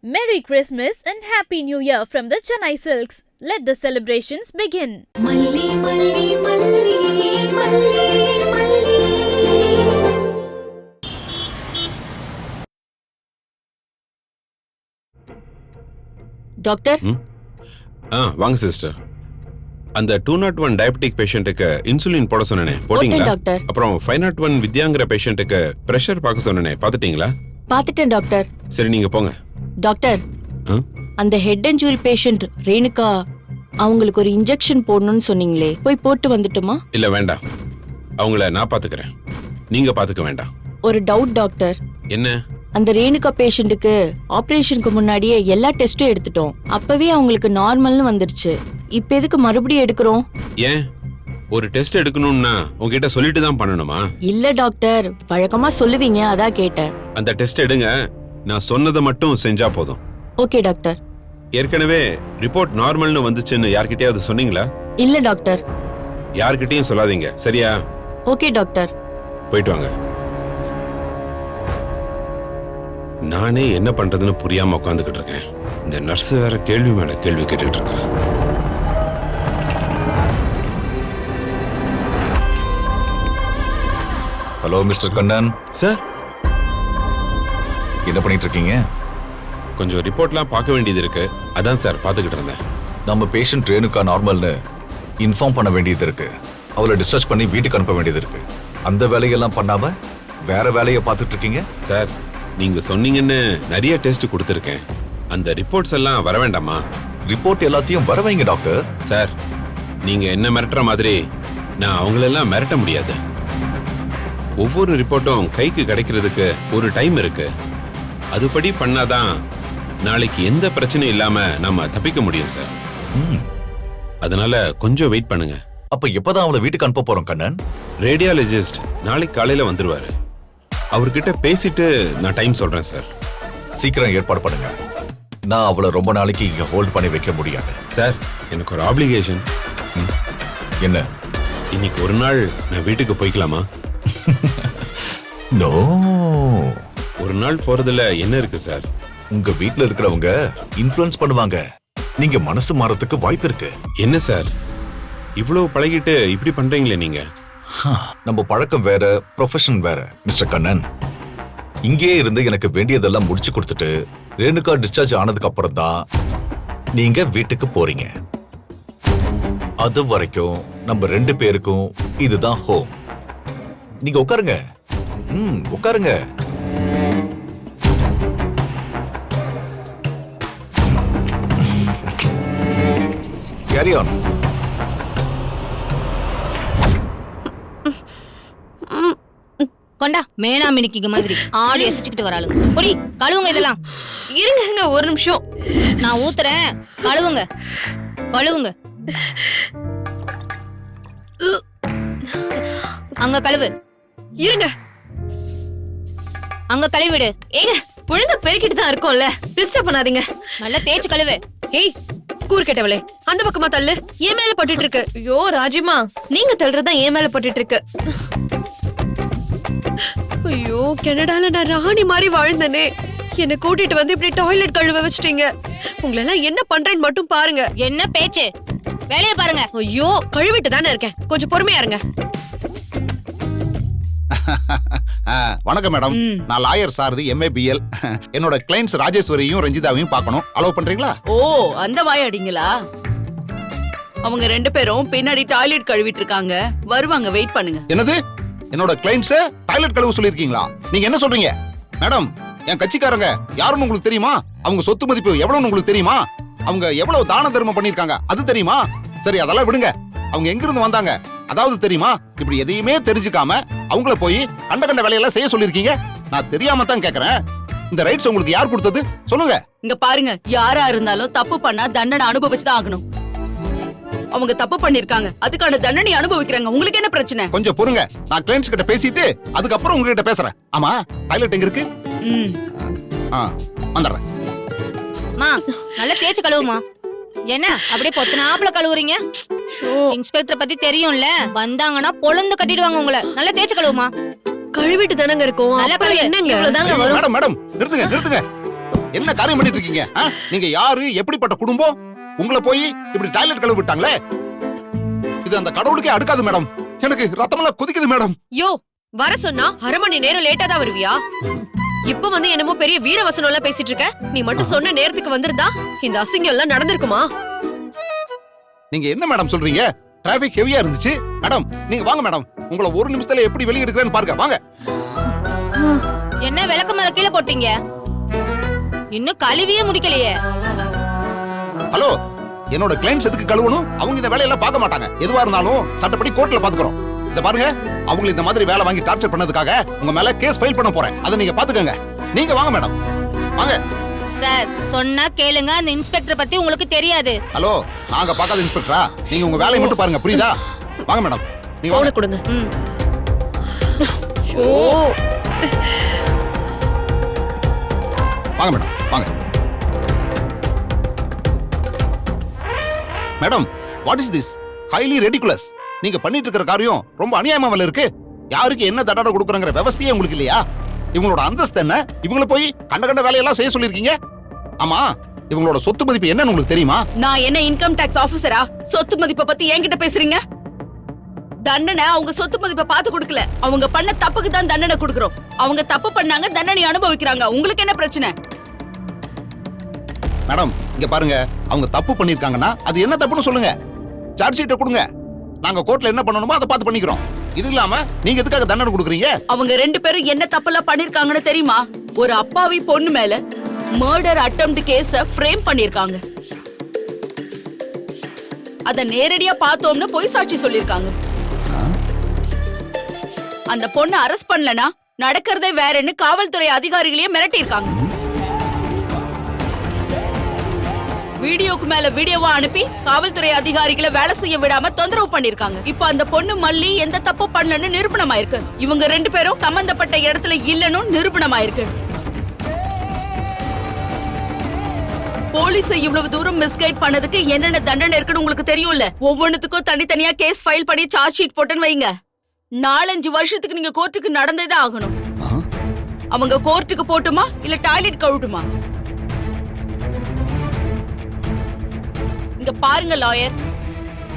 Merry Christmas and Happy New Year from the Chennai Silks. Let the celebrations begin. Malli, malli, malli, malli, malli. Doctor வாங்க sister. அந்த 201 diabetic பேஷண்ட்டுக்கு insulin போட சொன்னனே போட்டீங்களா? Doctor. அப்புறம் 501 வித்யாங்கிற பேஷண்ட்டுக்கு பிரஷர் பார்க்க சொன்னனே பாத்துட்டீங்களா? பாத்துட்டேன் டாக்டர். சரி நீங்க போங்க. டாக்டர், அந்த ஹெட் இன்ஜுரி பேஷண்ட் ரேணுகா அவங்களுக்கு ஒரு இன்ஜெக்ஷன் போடணும்னு சொன்னீங்களே, போய் போட்டு வந்துட்டுமா? இல்ல வேண்டாம், அவங்கள நான் பாத்துக்கிறேன், நீங்க பாத்துக்க வேண்டாம். ஒரு டவுட் டாக்டர். என்ன? அந்த ரேணுகா பேஷண்ட்டுக்கு ஆபரேஷனுக்கு முன்னாடியே எல்லா டெஸ்டும் எடுத்துட்டோம். அப்பவே அவங்களுக்கு நார்மல்னு வந்துருச்சு. இப்ப எதுக்கு மறுபடியும் எடுக்கிறோம்? ஏன் ஒரு டெஸ்ட் எடுக்கணும்னா உங்ககிட்ட சொல்லிட்டு தான் பண்ணணுமா? இல்ல டாக்டர், வழக்கமா சொல்லுவீங்க, அதான் கேட்டேன். அந்த டெஸ்ட் எடுங்க, நான் சொன்னதை மட்டும் செஞ்சா போதும். Okay doctor. ஏற்கனவே ரிப்போர்ட் நார்மல்னு வந்துச்சுன்னு யார்கிட்டயாவது சொன்னீங்களா? இல்ல டாக்டர். யார்கிட்டயும் சொல்லாதீங்க, சரியா? Okay doctor. போயிட்டு வாங்க. நானே என்ன பண்றதுன்னு புரியாம உட்காந்துக்கிட்டு இருக்கேன். இந்த நர்ஸ் வேற கேள்வி மேல கேள்வி கேட்டுட்டு இருக்கா. Hello mister Kannan. சார், என்ன பண்ணிட்டு இருக்கீங்க? கொஞ்சம் ரிப்போர்ட்லாம் பார்க்க வேண்டியது இருக்கு, அதான் சார் பார்த்துக்கிட்டு இருந்தேன். நம்ம பேஷண்ட் ரேணுகா நார்மல்னு இன்ஃபார்ம் பண்ண வேண்டியது இருக்கு. அவளை டிஸ்சார்ஜ் பண்ணி வீட்டுக்கு அனுப்ப வேண்டியது இருக்கு. அந்த வேலையெல்லாம் பண்ணாம வேற வேலையை பார்த்துட்டு இருக்கீங்க. சார், நீங்க சொன்னீங்கன்னு நிறைய டெஸ்ட் கொடுத்துருக்கேன். அந்த ரிப்போர்ட்ஸ் எல்லாம் வர வேண்டாமா? ரிப்போர்ட் எல்லாத்தையும் வர வைங்க டாக்டர். சார், நீங்க என்ன மிரட்டுற மாதிரி நான் அவங்களெல்லாம் மிரட்ட முடியாது. ஒவ்வொரு ரிப்போர்ட்டும் கைக்கு கிடைக்கிறதுக்கு ஒரு டைம் இருக்கு. அதுபடி பண்ணாதான் நாளைக்கு எந்த பிரச்சனையும் இல்லாம நம்ம தப்பிக்க முடியும் சார். அதனால கொஞ்சம் வெயிட் பண்ணுங்க. அப்ப எப்பதான் அவளை வீட்டுக்கு அனுப்ப போறோம் கண்ணன்? ரேடியாலஜிஸ்ட் நாளைக்கு காலையில வந்துருவாரு. அவர்கிட்ட பேசிட்டு நான் டைம் சொல்றேன் சார். சீக்கிரம் ஏற்பாடு பண்ணுங்க. நான் அவளை ரொம்ப நாளைக்கு இங்க ஹோல்ட் பண்ணி வைக்க முடியாது. சார், எனக்கு ஒரு ஆப்ளிகேஷன். என்ன? இன்னைக்கு ஒரு நாள் நான் வீட்டுக்கு போய்க்கலாமா? நோ. ஒரு நாள் போறதுல என்ன இருக்கு சார்? உங்க வீட்ல இருக்கிறவங்க இன்ஃப்ளூயன்ஸ் பண்ணுவாங்க. நீங்க மனசு மாறதுக்கு வாய்ப்பு இருக்கு. என்ன சார், இவ்வளவு பழகிட்டு இப்படி பண்றீங்களே நீங்க? நம்ம பழக்கம் வேற, ப்ரொஃபஷன் வேற மிஸ்டர் கண்ணன். இங்கே இருந்து எனக்கு வேண்டியதெல்லாம் முடிச்சு கொடுத்துட்டு ரேணுகா டிஸ்சார்ஜ் ஆனதுக்கு அப்புறம் தான் நீங்க வீட்டுக்கு போறீங்க. அது வரைக்கும் நம்ம 2 பேருக்கும் இதுதான் ஹோம். நீங்க உட்காருங்க. உட்காருங்க. Carry on. கொண்டா மேனா மினிக்கிங்க மாதிரி ஆடி எசிச்சுக்கிட்டு வராளு. பொடி கழுவுங்க இதெல்லாம். இருங்க ஒரு நிமிஷம், நான் ஊத்துறேன், கழுவுங்க கழுவுங்க. அங்க கழுவு. இருங்க, அங்க கழுவிடு. ஏங்க ஒழுங்கா பெருக்கிட்டு தான் இருக்கோம்ல, டிஸ்டர்ப் பண்ணாதீங்க. நல்லா தேய்ச்சு கழுவு. ஏய் கூர் கேட்டவளே, அந்த பக்கமா தள்ளு, ஏன் மேல பட்டுட்டு இருக்கு. ஐயோ ராஜிமா, நீங்க தள்ளுறதுதான் ஏன் மேல பட்டுட்டு இருக்கு. ஐயோ, கனடால நான் ராணி மாதிரி வாழ்ந்தனே, என்ன கூட்டிட்டு வந்து இப்படி டாய்லெட் கழுவ வச்சிட்டீங்க. உங்களெல்லாம் என்ன பண்றேன்னு மட்டும் பாருங்க. என்ன பேச்சு, வேலைய பாருங்க. ஐயோ, கழுவிட்டு தானே இருக்கேன், கொஞ்சம் பொறுமையா இருங்க. வணக்கம் மேடம், நான் லாயர் சாரதி MABL. என்னோட கிளைண்ட்ஸ் ராஜேஸ்வரியும் ரஞ்சிதாவையும் பார்க்கணும். அலோவ் பண்றீங்களா? ஓ, அந்த வாயாடிங்களா? அவங்க 2 பேரும் பின்னாடி டாய்லெட் கழுவிட்டு இருக்காங்க, வருவாங்க, வெயிட் பண்ணுங்க. என்னது, என்னோட கிளைண்ட்ஸ் டாய்லெட் கழுவ சொல்லிருக்கீங்களா? நீங்க என்ன சொல்றீங்க மேடம்? என் கட்சிக்காரங்க யாருன்னு உங்களுக்கு தெரியுமா? அவங்க சொத்து மதிப்பு எவ்வளவுன்னு உங்களுக்கு தெரியுமா? அவங்க எவ்வளவு தான தர்மம் பண்ணிருக்காங்க அது தெரியுமா? சரி அதெல்லாம் விடுங்க, அவங்க எங்க இருந்து வந்தாங்க அதாவது தெரியுமா? இப்படி எதையுமே தெரிஞ்சுக்காம அவங்கள போய் கண்ட வேலையெல்லாம் செய்ய சொல்லிருக்கீங்க. நான் தெரியாம தான் கேக்குறேன். இந்த ரைட்ஸ் உங்களுக்கு யார் கொடுத்தது சொல்லுங்க. இங்க பாருங்க, யாரா இருந்தாலும் தப்பு பண்ணா தண்டனை அனுபவிச்சுதான் ஆகணும். அவங்க தப்பு பண்ணிருக்காங்க, அதுக்கான தண்டனை அனுபவிக்கிறாங்க. உங்களுக்கு என்ன பிரச்சனை? கொஞ்சம் பொறுங்க, நான் கிளைண்ட்ஸ் கிட்ட பேசிட்டு அதுக்கப்புறம் உங்ககிட்ட பேசுறேன். ஆமா, டாய்லெட் எங்க இருக்கு? வந்துடுறேன். நல்லா தேய்ச்சு கழுவுமா. என்ன அப்படியே பொத்துனாப்புல கழுவுறீங்க? இன்ஸ்பெக்டர் பத்தி தெரியும்ல, வந்தாங்கன்னா பொழந்து கட்டிடுவாங்க உங்களை. நல்லா தேய்ச்சு கழுவுமா. கழுவிட்டு தானங்க இருக்கும். நல்லா கழுவு. என்னங்க இவ்வளவுதாங்க வரும். மேடம் மேடம் நிறுத்துங்க நிறுத்துங்க. என்ன காரியம் பண்ணிட்டு இருக்கீங்க? நீங்க யாரு, எப்படிப்பட்ட குடும்பம்? உங்களை போய் இப்படி டாய்லெட் கழுவி விட்டாங்களே, இது அந்த கடவுளுக்கே அடுக்காது மேடம். எனக்கு ரத்தமெல்லாம் கொதிக்குது மேடம். யோ, வர சொன்னா அரை மணி நேரம் லேட்டா தான் வருவியா? இப்ப வந்து என்னமோ பெரிய வீரவசனம் எல்லாம் பேசிட்டு இருக்க. நீ மட்டும் சொன்ன நேரத்துக்கு வந்திருந்தா இந்த அசிங்கம் எல்லாம் நடந்திருக்குமா? நீங்க என்ன மேடம் சொல்றீங்க? டிராபிக் ஹெவியா இருந்துச்சு மேடம். நீங்க வாங்க மேடம், உங்களை ஒரு நிமிஷத்துல எப்படி வெளிய எடுக்கிறேன்னு பாருங்க. வாங்க. என்ன விளக்கமாற கீழே போட்டீங்க? இன்னும் கழுவியே முடிக்கலையே. ஹலோ, என்னோட கிளைண்ட்ஸ் எதுக்கு கழுவணும்? அவங்க இந்த வேலையெல்லாம் பார்க்க மாட்டாங்க. எதுவா இருந்தாலும் சட்டப்படி கோர்ட்ல பாத்துக்கிறோம். இத பாருங்க, அவங்க இந்த மாதிரி வேலை வாங்கி டார்ச்சர் பண்ணதுக்காக உங்க மேல கேஸ் ஃபைல் பண்ண போறேன். அதை நீங்க பாத்துக்கங்க. நீங்க வாங்க மேடம், வாங்க. சார் சொன்னா கேளுங்க, அந்த இன்ஸ்பெக்டர் பத்தி உங்களுக்கு தெரியாது. ஹலோ, நாங்க பார்க்காத இன்ஸ்பெக்டரா? நீங்க உங்க வேலையை மட்டும் பாருங்க, புரியுதா? வாங்க மேடம், நீங்க போன வாங்க. கொடுங்க. வாங்க மேடம், வாங்க. Madam, what is this? Highly ridiculous. நீங்க பண்ணிட்டு இருக்கிற காரியம் ரொம்ப அநியாயமாவல இருக்கு. யாருக்கு என்ன தண்டனை கொடுக்கறங்கிற விவசாயே உங்களுக்கு இல்லையா? இவங்களோட அந்தஸ்து என்ன? இவங்கள போய் கண்ட வேலையெல்லாம் செய்ய சொல்லிருக்கீங்க. ஆமா, இவங்களோட சொத்து மதிப்பு என்னன்னு உங்களுக்கு தெரியுமா? நான் என்ன இன்கம் டாக்ஸ் ஆபீசரா? சொத்து மதிப்பை பத்தி என்கிட்ட பேசுறீங்க? தண்டனை அவங்க சொத்து மதிப்பை பார்த்து கொடுக்கல. அவங்க பண்ண தப்புக்கு தான் தண்டனை கொடுக்கறோம். அவங்க தப்பு பண்ணாங்க, தண்டனை அனுபவிக்கிறாங்க. உங்களுக்கு என்ன பிரச்சனை? மேடம், இங்க பாருங்க, அவங்க தப்பு பண்ணிருக்காங்கன்னா அது என்ன தப்புன்னு சொல்லுங்க. சார்ஜ் ஷீட்டை கொடுங்க. நாங்க கோர்ட்ல என்ன பண்ணணுமோ அதை பார்த்து பண்ணிக்கிறோம். இது இல்லாம நீங்க எதுக்காக தண்டனை கொடுக்குறீங்க? அவங்க 2 பேரும் என்ன தப்பெல்லாம் பண்ணிருக்காங்கன்னு தெரியுமா? ஒரு அப்பாவி பொண்ணு மேல மர்டர் அட்டெம்ப்ட் கேஸ ஃப்ரேம் பண்ணிருக்காங்க. அத நேரடியா பார்த்தோம்னு பொய் சாட்சி சொல்லிருக்காங்க. அந்த பொண்ணை அரெஸ்ட் பண்ணலனா நடக்கிறதே வேறன்னு காவல்துறை அதிகாரிகளையே மிரட்டியிருக்காங்க. வீடியோக்கு மேல வீடியோவா அனுப்பி காவல்துறை அதிகாரிகளை வேலை செய்ய விடாம தொந்தரவு பண்ணிருக்காங்க. இப்ப அந்த பொண்ணு மல்லி எந்த தப்பு பண்ணலன்னு நிரூபணமாயிருக்கு. இவங்க 2 பேரும் சம்பந்தப்பட்ட இடத்துல இல்லன்னு நிரூபணமாயிருக்கு. போலீஸ் இவ்வளவு தூரம் மிஸ்கைட் பண்ணதுக்கு என்னென்ன தண்டனை இருக்குன்னு உங்களுக்கு தெரியும்ல. ஒவ்வொன்னுத்துக்கும் தனித்தனியா கேஸ் ஃபைல் பண்ணி சார்ஜ் ஷீட் போட்டுன்னு வைங்க. 4-5 வருஷத்துக்கு நீங்க கோர்ட்டுக்கு நடந்தேதான் ஆகணும். அவங்க கோர்ட்டுக்கு போட்டுமா இல்ல டாய்லெட் கழுவுட்டுமா? இங்க பாருங்க லாயர்,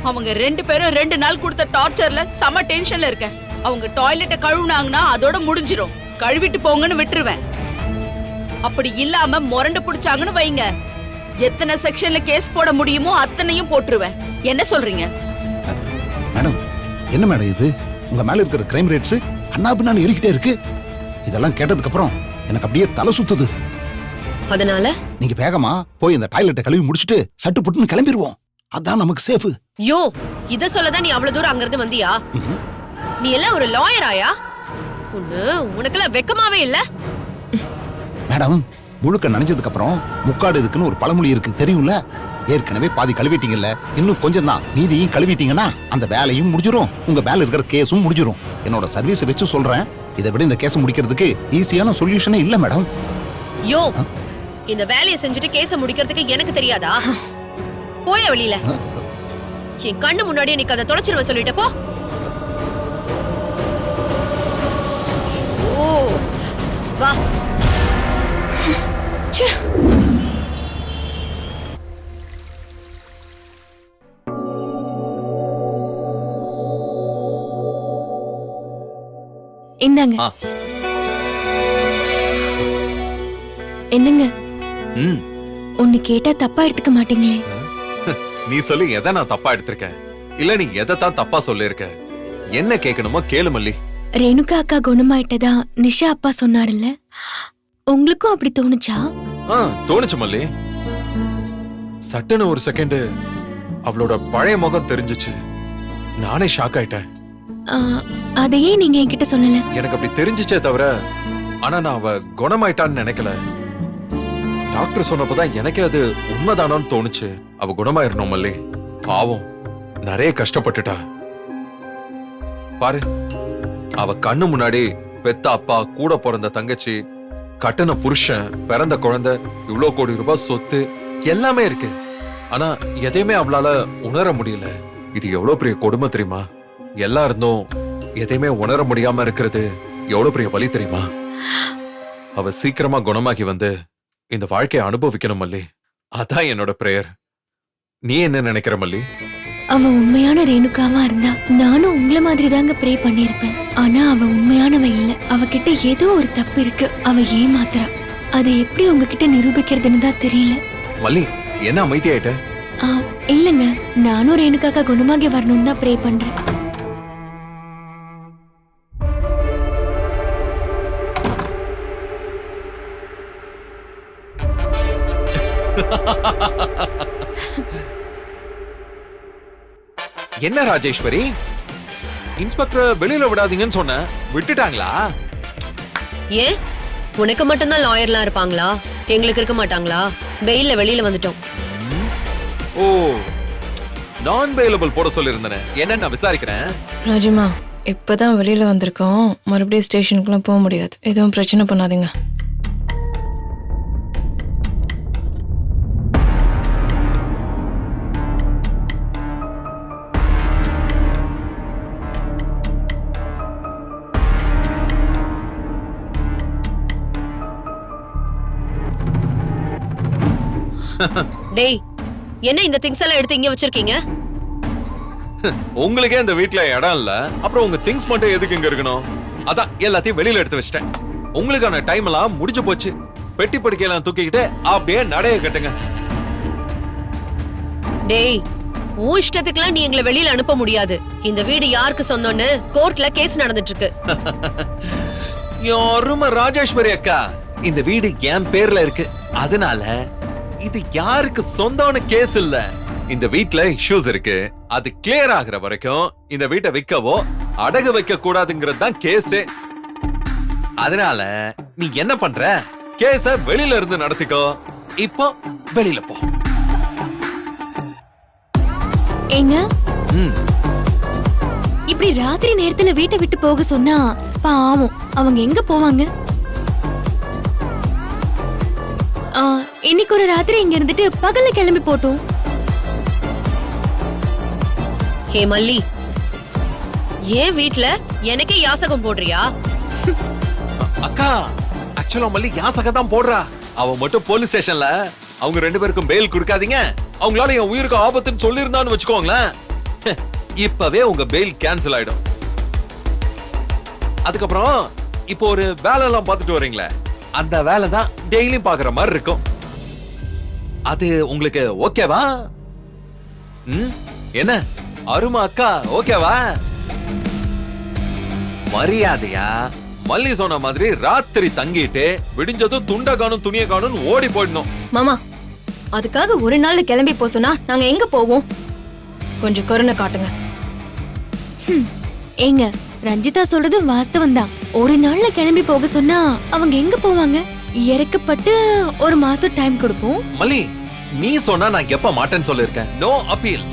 அவங்க 2 பேரும் 2 நாள் கொடுத்த டார்ச்சர்ல செம டென்ஷன்ல இருக்க. அவங்க டாய்லெட்டை கழுவுனாங்கன்னா அதோட முடிஞ்சிரும். கழுவிட்டு போங்கன்னு விட்டுருவேன். அப்படி இல்லாம முரண்டு பிடிச்சாங்கன்னு வைங்க, எத்தனை செக்ஷன்ல கேஸ் போட முடியுமோ அத்தனையும் போட்டுருவேன். என்ன சொல்றீங்க? மேடம், என்ன மேடம் இது? உங்க மேல இருக்கிற கிரைம் ரேட்ஸ் அண்ணாபின்னால ஏறிக்கிட்டே இருக்கு. இதெல்லாம் கேட்டதுக்கு அப்புறம் எனக்கு அப்படியே தலை சுத்துது. அதனால நீங்க வேகமா போய் இந்த டாய்லெட்டை கழுவி முடிச்சிட்டு சட்டு புட்டுன்னு கிளம்பிடுவோம். அதான் நமக்கு சேஃப். யோ, இத சொல்லதான் நீ அவ்வளவு தூரம் அங்க இருந்து வந்தியா? நீ எல்லாம் ஒரு லாயராயா? உனக்கெல்லாம் வெக்கமாவே இல்ல? மேடம், முழுக்க நனைஞ்சதுக்கு அப்புறம் முக்காடு இதுக்குன்னு ஒரு பழமொழி இருக்கு, தெரியும்ல? ஏற்கனவே பாதி கழுவிட்டீங்கல்ல, இன்னும் கொஞ்சம் தான். மீதியும் கழுவிட்டீங்கன்னா அந்த வேலையும் முடிஞ்சிரும், உங்க மேல இருக்கிற கேஸும் முடிஞ்சிரும். என்னோட சர்வீஸை வச்சு சொல்றேன், இதை விட இந்த கேஸ் முடிக்கிறதுக்கு ஈஸியான சொல்யூஷனே இல்ல மேடம். யோ, இந்த வேலையை செஞ்சுட்டு கேஸ முடிக்கிறதுக்கு எனக்கு தெரியாதா? போய வெளியில. என் கண்ணு முன்னாடியே நீ கதை தொலைச்சிருவ சொல்லிட்ட போ. ஓ, வா. இந்தாங்க. என்னங்க, ஒன்னு கேட்டா தப்பா எடுத்துக்க மாட்டீங்களே? நீ சொல்லி எதை நான் தப்பா எடுத்திருக்கேன்? இல்ல நீ எதை தான் தப்பா சொல்லிருக்க? என்ன கேட்கணுமோ கேளு மல்லி. ரேணுகா அக்கா குணமாயிட்டதா நிஷா அப்பா சொன்னாருல்ல, உங்களுக்கும் அப்படி தோணுச்சா? தோணுச்சு மல்லி. சட்டுன்னு ஒரு செகண்ட் அவளோட பழைய முகம் தெரிஞ்சுச்சு. நானே ஷாக் ஆயிட்டேன். அதையே நீங்க என்கிட்ட சொல்லல. எனக்கு அப்படி தெரிஞ்சுச்சே தவிர, ஆனா நான் அவ குணமாயிட்டான்னு நினைக்கல. டாக்டர் சொன்னப்பதான் எனக்கே அது உண்மைதானோன்னு தோணுச்சு. அவ குணமாயிரணும் மல்லி. பாவம், நிறைய கஷ்டப்பட்டுட்டா. பாரு, அவ கண்ணு முன்னாடி பெத்த அப்பா, கூட பிறந்த தங்கச்சி, கட்டின புருஷன், பிறந்த குழந்தை, இவ்ளோ கோடி ரூபாய் சொத்து எல்லாமே இருக்கு. ஆனா எதையுமே அவளால உணர முடியல. இது எவ்வளவு பெரிய கொடுமை தெரியுமா? எல்லாம் இருந்தும் எதையுமே உணர முடியாம இருக்கிறது எவ்வளவு பெரிய வலி தெரியுமா? அவ சீக்கிரமா குணமாகி வந்து இந்த வாழ்க்கையை அனுபவிக்கணும் மல்லி. அதான் என்னோட பிரேயர். நீ என்ன நினைக்கிற மல்லி? அவ உண்மையான ரேணுகாவா இருந்தா நானும் உங்கள மாதிரி தாங்க ப்ரே பண்ணிருப்பேன். ஆனா அவ உண்மையானவ இல்ல. அவகிட்ட ஏதோ ஒரு தப்பு இருக்கு. அவ ஏமாத்துறா. அதை எப்படி உங்ககிட்ட நிரூபிக்கிறதுன்னு தான் தெரியல. மல்லி, என்ன அமைதியாயிட்ட? இல்லங்க, நானும் ரேணுகாக்கா குணமாகி வரணும்னு தான் ப்ரே பண்றேன். என்ன ராஜேஸ்வரி, இன்ஸ்பெக்டர் வெளியில விடாதீங்கன்னு சொன்ன, விட்டுட்டாங்களா? ஏன் உனக்கு மட்டும்தான் லாயர்லாம் இருப்பாங்களா? எங்களுக்கு இருக்க மாட்டாங்களா? வெயில்ல வெளியில வந்துட்டோம். ஓ, நான் பெயிலபிள் போட சொல்லியிருந்தேன். என்ன நான் விசாரிக்கிறேன். ராஜிமா, இப்பதான் வெளியில வந்திருக்கோம். மறுபடியும் ஸ்டேஷனுக்குலாம் போக முடியாது. எதுவும் பிரச்சனை பண்ணாதீங்க. டேய், என்ன இந்த திங்ஸ் எல்லாம் எடுத்து இங்க வச்சிருக்கீங்க? உங்களுக்கே இந்த வீட்ல இடம் இல்ல, அப்புறம் உங்க திங்ஸ் மட்டும் எதுக்கு இங்க இருக்கணும்? அதான் எல்லாத்தையும் வெளியில எடுத்து வச்சிட்டேன். உங்களுக்கான டைம் எல்லாம் முடிஞ்சு போச்சு. பெட்டி படுக்கையெல்லாம் தூக்கிக்கிட்டு அப்படியே நடைய கட்டுங்க. டேய், உன் இஷ்டத்துக்குலாம் நீ எங்களை வெளியில அனுப்ப முடியாது. இந்த வீடு யாருக்கு சொந்தம்னு கோர்ட்ல கேஸ் நடந்துட்டு இருக்கு. யாருமா ராஜேஸ்வரி அக்கா, இந்த வீடு என் பேர்ல இருக்கு. அதனால இது யாருக்கு சொந்தம்னு கேஸ் இல்ல. இந்த வீட்ல இஷ்யூஸ் இருக்கு. அது கிளியர் ஆகுற வரைக்கும் இந்த வீட்டை விற்கவோ அடகு வைக்க கூடாதுங்கிறது தான் கேஸ். அதனால நீ என்ன பண்ற, கேஸ வெளியில இருந்து நடத்திக்கோ. இப்போ வெளியில போ. ஏங்க, இப்படி ராத்திரி நேரத்துல வீட்டை விட்டு போக சொன்னா பாவம், அவங்க எங்க போவாங்க? இன்னைக்கு ஒரு ராத்திரி இங்க இருந்துட்டு பகல்ல கிளம்பி போட்டோம். ஹே மல்லி, ஏன் வீட்ல எனக்கே யாசகம் போடுறியா? அக்கா, ஆக்சுவலா மல்லி யாசகம் தான் போடுறா. அவ மட்டும் போலீஸ் ஸ்டேஷன்ல அவங்க ரெண்டு பேருக்கும் பெயில் கொடுக்காதீங்க, அவங்களால என் உயிருக்கு ஆபத்துன்னு சொல்லியிருந்தான்னு வச்சுக்கோங்களேன், இப்பவே உங்க பெயில் கேன்சல் ஆயிடும். அதுக்கப்புறம் இப்போ ஒரு வேலை எல்லாம் பார்த்துட்டு வரீங்களே, அந்த வேலை தான் டெய்லியும் பாக்குற மாதிரி இருக்கும். அது உங்களுக்கு ஓகேவா? என்ன அருமா அக்கா, ஓகேவா? மரியாதையா மல்லி சொன்ன மாதிரி ராத்திரி தங்கிட்டு விடிஞ்சதும் துண்ட காணும் துணிய காணும் ஓடி போயிடணும். மாமா, அதுக்காக ஒரு நாள்ல கிளம்பி போ சொன்னா நாங்க எங்க போவோம்? கொஞ்சம் கருணை காட்டுங்க. ஏங்க, ரஞ்சிதா சொல்றது வாஸ்தவம் தான். ஒரு நாள்ல கிளம்பி போக சொன்னா அவங்க எங்க போவாங்க? இறக்கப்பட்டு ஒரு மாசம் டைம் கொடுப்போம். மல்லி, நீ சொன்னா நான் எப்ப மாட்டேன்னு சொல்லிருக்கேன். No appeal.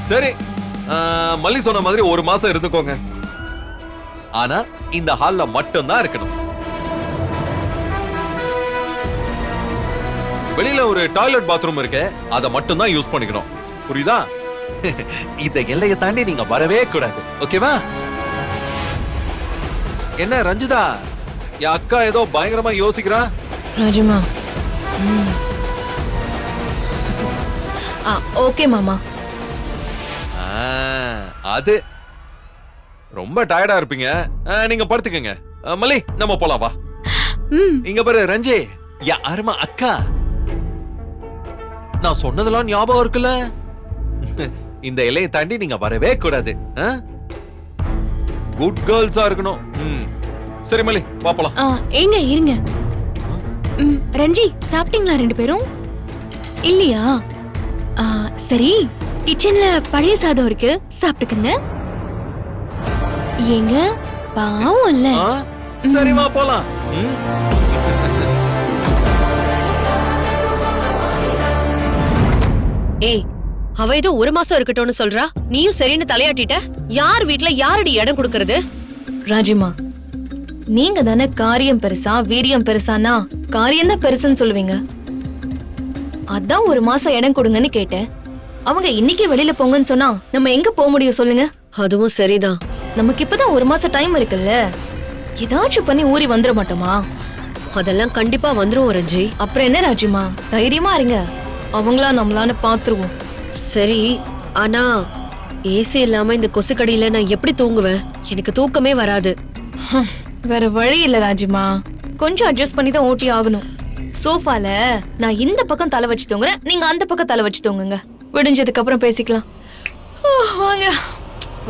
சரி, மல்லி சொன்ன மாதிரி ஒரு மாசம் இருந்துக்கோங்க. ஆனா இந்த ஹால்ல மட்டும் தான் இருக்கணும். வெளியில ஒரு டாய்லெட் பாத்ரூம் இருக்கு, அதை மட்டும் தான் யூஸ் பண்ணிக்கணும். புரியுதா? இந்த எல்லையை தாண்டி நீங்க வரவே கூடாது. ஓகேவா? என்ன ரஞ்சிதா, என் அக்கா ஏதோ பயங்கரமா யோசிக்கிறா. ராஜிமா, ஓகே மாமா. அது ரொம்ப டயர்டா இருப்பீங்க, நீங்க படுத்துக்கங்க. மல்லி, நம்ம போலாம் வா. இங்க பாரு ரஞ்சி, யாருமா அக்கா, நான் சொன்னதெல்லாம் ஞாபகம் இருக்குல்ல? இந்த எல்லையை தாண்டி நீங்க வரவே கூடாது. குட் கேர்ள்ஸா இருக்கணும். சரி மல்லி, வா போலாம். ஏங்க இருங்க. ரஞ்சி, சாப்பிட்டீங்களா ரெண்டு பேரும்? இல்லையா? சரி, கிச்சன்ல பழைய சாதம் இருக்கு, சாப்பிட்டுக்கங்க. ஏங்க, பாவம் இல்ல. சரி வா போலாம். ஏய், அவ ஏதோ ஒரு மாசம் இருக்கட்டும்னு சொல்றா, நீயும் சரின்னு தலையாட்டிட்ட. யார் வீட்ல யாரடி இடம் கொடுக்கறது? ராஜிமா, நீங்க தானே காரியம் பெருசா வீரியம் பெருசானா காரியம் தான் பெருசுன்னு சொல்லுவீங்க. அதான் ஒரு மாசம் இடம் கொடுங்கன்னு கேட்டேன். அவங்க இன்னைக்கு வெளியில போங்கன்னு சொன்னா நம்ம எங்க போக முடியும் சொல்லுங்க? அதுவும் சரிதான். நமக்கு இப்பதான் ஒரு மாசம் டைம் இருக்குல்ல, ஏதாச்சும் பண்ணி ஊறி வந்துட மாட்டோமா? அதெல்லாம் கண்டிப்பா வந்துரும் ரஞ்சி. அப்புறம் என்ன ராஜிமா, தைரியமா இருங்க. அவங்களா நம்மளான்னு பாத்துருவோம். சரி, ஆனா ஏசி இல்லாம இந்த கொசுக்கடியில நான் எப்படி தூங்குவேன்? எனக்கு தூக்கமே வராது. வேற வழி இல்ல ராஜிமா, கொஞ்சம் அட்ஜஸ்ட் பண்ணி தான் ஓட்டி ஆகணும். சோஃபால நான் இந்த பக்கம் தலை வச்சு தூங்குறேன், நீங்க அந்த பக்கம் தலை வச்சு தூங்குங்க. விடிஞ்சதுக்கு அப்புறம் பேசிக்கலாம். வாங்க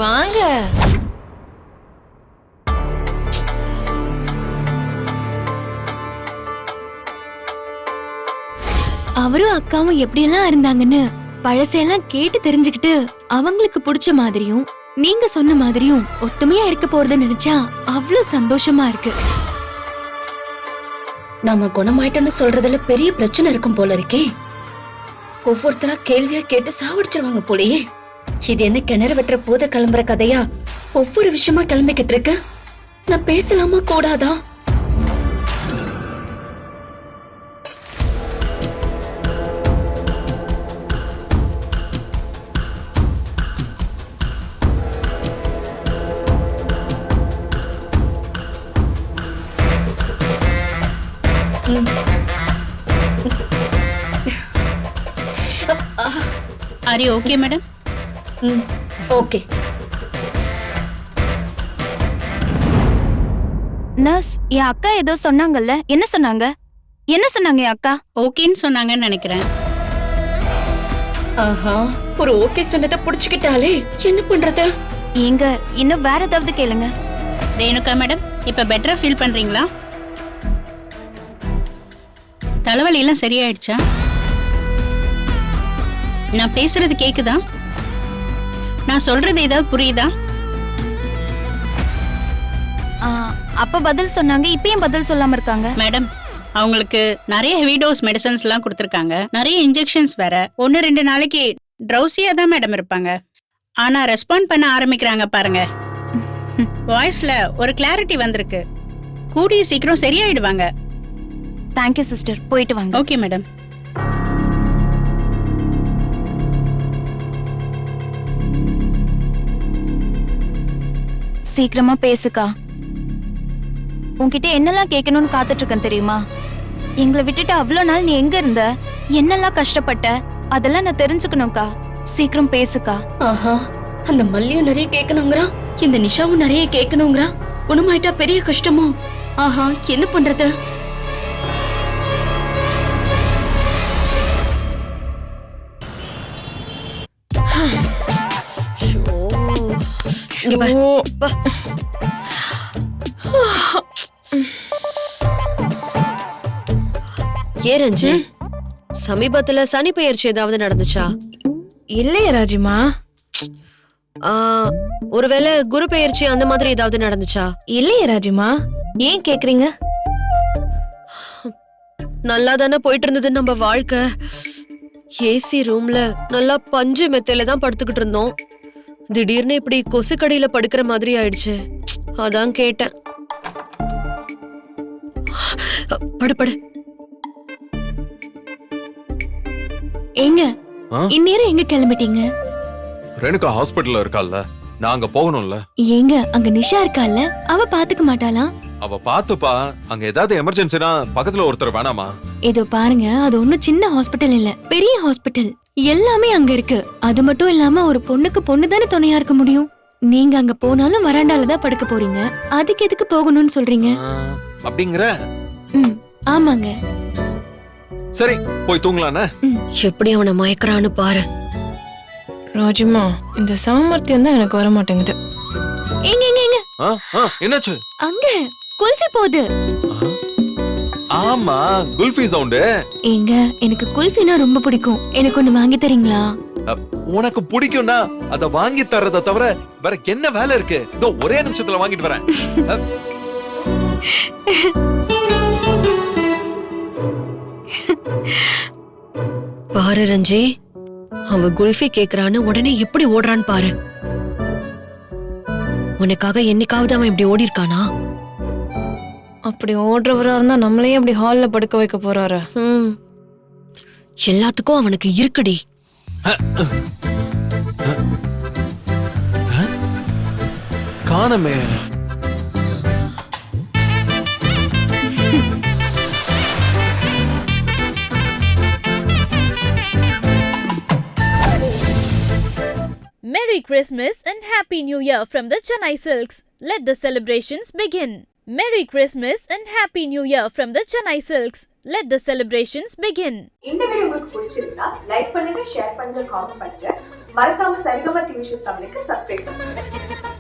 வாங்க. அவரும் அக்காவும் எப்படியெல்லாம் இருந்தாங்கன்னு பழசையெல்லாம் கேட்டு தெரிஞ்சுக்கிட்டு அவங்களுக்கு பிடிச்ச மாதிரியும் நீங்க சொன்ன மாதிரியும் ஒத்துமையா இருக்க போறத நினைச்சா அவ்வளவு சந்தோஷமா இருக்கு. நாம குணமாயிட்டோம்னு சொல்றதுல பெரிய பிரச்சனை இருக்கும் போல இருக்கே. ஒவ்வொருத்தரா கேள்வியா கேட்டு சாவடிச்சிருவாங்க போலயே. இது என்ன கிணறு வெட்டுற போத கிளம்புற கதையா? ஒவ்வொரு விஷயமா கிளம்பிக்கிட்டு இருக்கு. நான் பேசலாமா கூடாதா? Are you okay, madam? Okay. Nurse, என் அக்கா ஏதோ சொன்னாங்கல்ல, என்ன சொன்னாங்க? என்ன சொன்னாங்க என் அக்கா? ஓகேன்னு சொன்னாங்கன்னு நினைக்கிறேன். ஆஹா, ஒரு ஓகே சொன்னதை புடிச்சுக்கிட்டாலே என்ன பண்றது? ஏங்க, இன்னும் வேற ஏதாவது கேளுங்க. ரேணுகா மேடம், இப்ப பெட்டரா ஃபீல் பண்றீங்களா? தலைவலி எல்லாம் சரியாயிடுச்சா? நான் பேசுறது கேக்குதா? நான் சொல்றது ஏதாவது புரியுதா? அப்ப பதில் சொன்னாங்க, இப்பயும் பதில் சொல்லாம இருக்காங்க. மேடம், அவங்களுக்கு நிறைய ஹெவி டோஸ் மெடிசன்ஸ் எல்லாம் கொடுத்துருக்காங்க, நிறைய இன்ஜெக்ஷன்ஸ் வேற. 1-2 நாளைக்கு ட்ரௌசியா தான் மேடம் இருப்பாங்க. ஆனா ரெஸ்பாண்ட் பண்ண ஆரம்பிக்கிறாங்க பாருங்க. வாய்ஸ்ல ஒரு கிளாரிட்டி வந்திருக்கு. கூடிய சீக்கிரம் சரியாயிடுவாங்க. தேங்க்யூ சிஸ்டர், போயிட்டு வாங்க. Okay madam. சீக்கிரமா பேசுக்கா. உன்கிட்ட என்னெல்லாம் கேட்கணும்னு காத்துட்டு இருக்கேன் தெரியுமா? எங்களை விட்டுட்டு அவ்வளோ நாள் நீ எங்க இருந்த, என்னெல்லாம் கஷ்டப்பட்ட, அதெல்லாம் நான் தெரிஞ்சுக்கணும்க்கா. சீக்கிரம் பேசுக்கா. ஆஹா, அந்த மல்லியும் நிறைய கேட்கணுங்கிறா, இந்த நிஷாவும் நிறைய கேட்கணுங்கிறா. குணமாயிட்டா பெரிய கஷ்டமோ? ஆஹா, என்ன பண்றது? இங்க பாரு. வா. ஏன் ரஞ்சி, சமீபத்துல சனி பெயர்ச்சி ஏதாவது நடந்துச்சா? இல்லையே ராஜிமா. ஒருவேளை குரு பெயர்ச்சி அந்த மாதிரி ஏதாவது நடந்துச்சா? இல்லையே ராஜிமா, ஏன் கேக்குறீங்க? நல்லா தானே போயிட்டு இருந்தது நம்ம வாழ்க்கை. ஏசி ரூம்ல நல்லா பஞ்சு மெத்தையில தான் படுத்துக்கிட்டு இருந்தோம். திடீர்னு இப்படி கொசுக்கடியில படுக்கிற மாதிரி ஆயிடுச்சு. அதான் கேட்டேன். படு படு. ஏங்க, இந்நேரம் எங்க கிளம்பிட்டீங்க? ரேணுகா ஹாஸ்பிட்டல்ல இருக்கால்ல, நான் அங்க போகணும்ல. ஏங்க, அங்க நிஷா இருக்கால, அவ பாத்துக்க மாட்டாளா? அவ பாத்துப்பா. அங்க ஏதாவது எமர்ஜென்சினா பக்கத்துல ஒருத்தர் வேணாமா? இதோ பாருங்க, அது ஒண்ணும் சின்ன ஹாஸ்பிட்டல் இல்ல, பெரிய ஹாஸ்பிட்டல். எல்லாமே அங்க இருக்கு. அது மட்டும் இல்லாம ஒரு பொண்ணுக்கு பொண்ணு தானே துணையா இருக்க முடியும். நீங்க அங்க போனாலும் வராண்டால தான் படுக்க போறீங்க. அதுக்கு எதுக்கு போகணும்னு சொல்றீங்க? அப்படிங்கிற? ஆமாங்க. சரி, போய் தூங்கலானே. எப்படி அவனை மயக்கறான்னு பாரு. ராஜிமா, இந்த சாமர்த்தியம் தான் எனக்கு வர மாட்டேங்குது. எங்க எங்க எங்க? என்னாச்சு? அங்க குல்ஃபி போகுது. ஆமா, குல்ஃபி சவுண்ட். ஏங்க, எனக்கு குல்ஃபினா ரொம்ப பிடிக்கும். எனக்கு ஒன்னு வாங்கி தரீங்களா? உனக்கு பிடிக்கும்னா அத வாங்கி தரத தவிர வேற என்ன வேலை இருக்கு? இதோ ஒரே நிமிஷத்துல வாங்கிட்டு வரேன். பாரு ரஞ்சி, அவன் குல்ஃபி கேக்குறான்னு உடனே எப்படி ஓடுறான்னு பாரு. உனக்காக என்னைக்காவது அவன் இப்படி ஓடி இருக்கானா? அப்படி ஓடுறவரா இருந்தா நம்மளையே அப்படி ஹால்ல படுக்க வைக்க போறாரு. எல்லாத்துக்கும் அவனுக்கு இருக்குடி. காணமே. Merry Christmas and Happy New Year from the Chennai Silks. Let the celebrations begin. Merry Christmas and Happy New Year from the Chennai Silks. Let the celebrations begin. இந்த வீடியோ உங்களுக்கு பிடிச்சிருந்தா லைக் பண்ணுங்க, ஷேர் பண்ணுங்க, comment பண்ணுங்க. மறக்காம Saregama TV shows தமிழுக்கு subscribe பண்ணுங்க.